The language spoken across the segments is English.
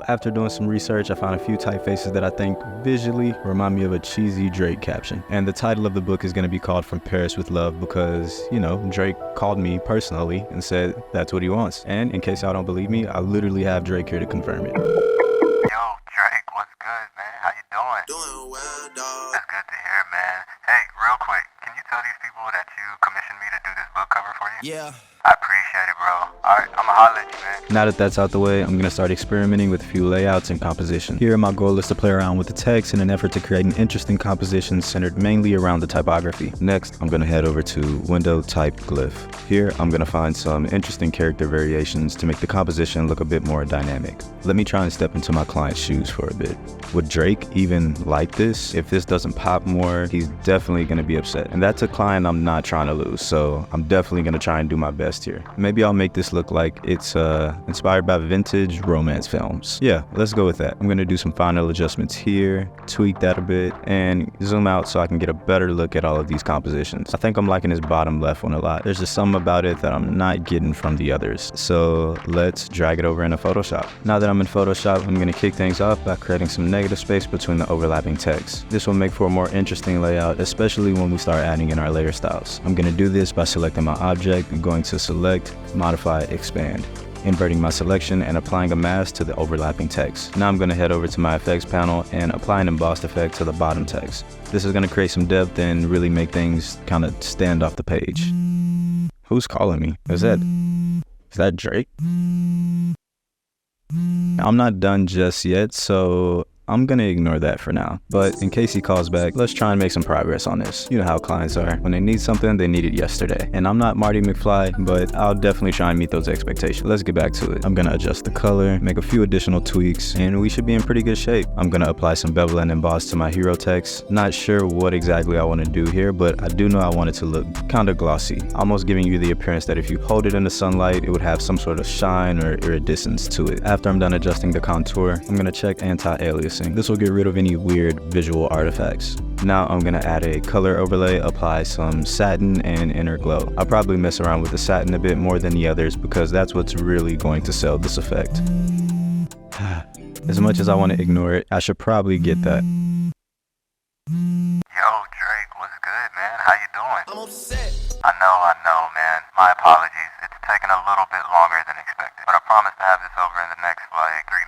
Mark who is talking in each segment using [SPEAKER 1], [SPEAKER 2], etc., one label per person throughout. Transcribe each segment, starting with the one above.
[SPEAKER 1] after doing some research, I found a few typefaces that I think visually remind me of a cheesy Drake caption. And the title of the book is going to be called From Paris with Love because, you know, Drake called me personally and said that's what he wants. And in case y'all don't believe me, I literally have Drake here to confirm it.
[SPEAKER 2] Yo, Drake, what's good, man? How you doing?
[SPEAKER 3] Doing well, dog.
[SPEAKER 2] That's good to hear, man. Hey, real quick, can you tell these people that you commissioned me to do this book cover for you?
[SPEAKER 3] Yeah.
[SPEAKER 2] I appreciate it, bro. Alright, I'ma holler at you, man.
[SPEAKER 1] Now that that's out the way, I'm going to start experimenting with a few layouts and composition. Here, my goal is to play around with the text in an effort to create an interesting composition centered mainly around the typography. Next, I'm going to head over to Window Type Glyph. Here, I'm going to find some interesting character variations to make the composition look a bit more dynamic. Let me try and step into my client's shoes for a bit. Would Drake even like this? If this doesn't pop more, he's definitely going to be upset. And that's a client I'm not trying to lose, so I'm definitely going to try and do my best here. Maybe I'll make this look like it's inspired by vintage romance films. Yeah, let's go with that. I'm gonna do some final adjustments here, tweak that a bit, and zoom out so I can get a better look at all of these compositions. I think I'm liking this bottom left one a lot. There's just something about it that I'm not getting from the others. So let's drag it over into Photoshop. Now that I'm in Photoshop, I'm gonna kick things off by creating some negative space between the overlapping text. This will make for a more interesting layout, especially when we start adding in our layer styles. I'm gonna do this by selecting my object and going to select, modify, expand, inverting my selection and applying a mask to the overlapping text. Now I'm going to head over to my effects panel and apply an embossed effect to the bottom text. This is going to create some depth and really make things kind of stand off the page. Who's calling me? Is that Drake? I'm not done just yet, so I'm gonna ignore that for now. But in case he calls back, let's try and make some progress on this. You know how clients are. When they need something, they need it yesterday. And I'm not Marty McFly, but I'll definitely try and meet those expectations. Let's get back to it. I'm gonna adjust the color, make a few additional tweaks, and we should be in pretty good shape. I'm gonna apply some bevel and emboss to my hero text. Not sure what exactly I want to do here, but I do know I want it to look kind of glossy, almost giving you the appearance that if you hold it in the sunlight, it would have some sort of shine or iridescence to it. After I'm done adjusting the contour, I'm gonna check anti-aliasing. This will get rid of any weird visual artifacts. Now I'm gonna add a color overlay, apply some satin and inner glow. I'll probably mess around with the satin a bit more than the others because that's what's really going to sell this effect. As much as I want to ignore it, I should probably get that.
[SPEAKER 2] Yo, Drake, what's good, man? How you doing?
[SPEAKER 3] I'm upset.
[SPEAKER 2] I know, man. My apologies. It's taking a little bit longer than expected. But I promise to have this over in the next,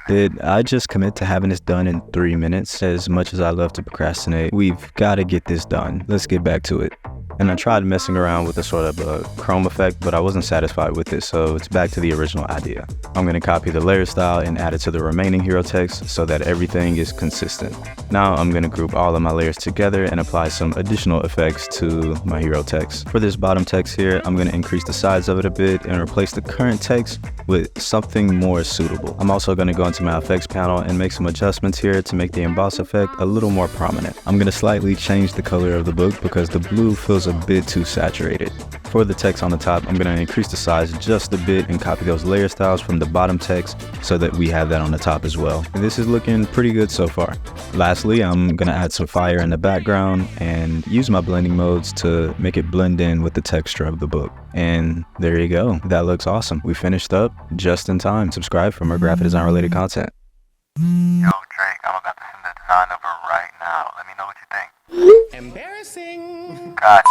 [SPEAKER 2] 3 minutes.
[SPEAKER 1] Did I just commit to having this done in 3 minutes? As much as I love to procrastinate, we've got to get this done. Let's get back to it. And I tried messing around with a sort of a chrome effect, but I wasn't satisfied with it, so it's back to the original idea. I'm going to copy the layer style and add it to the remaining hero text so that everything is consistent. Now I'm going to group all of my layers together and apply some additional effects to my hero text. For this bottom text here, I'm going to increase the size of it a bit and replace the current text with something more suitable. I'm also going to go into my effects panel and make some adjustments here to make the emboss effect a little more prominent. I'm going to slightly change the color of the book because the blue feels a bit too saturated. For the text on the top, I'm going to increase the size just a bit and copy those layer styles from the bottom text so that we have that on the top as well. And this is looking pretty good so far. Lastly, I'm going to add some fire in the background and use my blending modes to make it blend in with the texture of the book. And there you go. That looks awesome. We finished up just in time. Subscribe for more graphic design related content.
[SPEAKER 2] Yo, Drake, I'm about to send the design over right now. Let me know what you think.
[SPEAKER 3] Embarrassing.
[SPEAKER 2] God.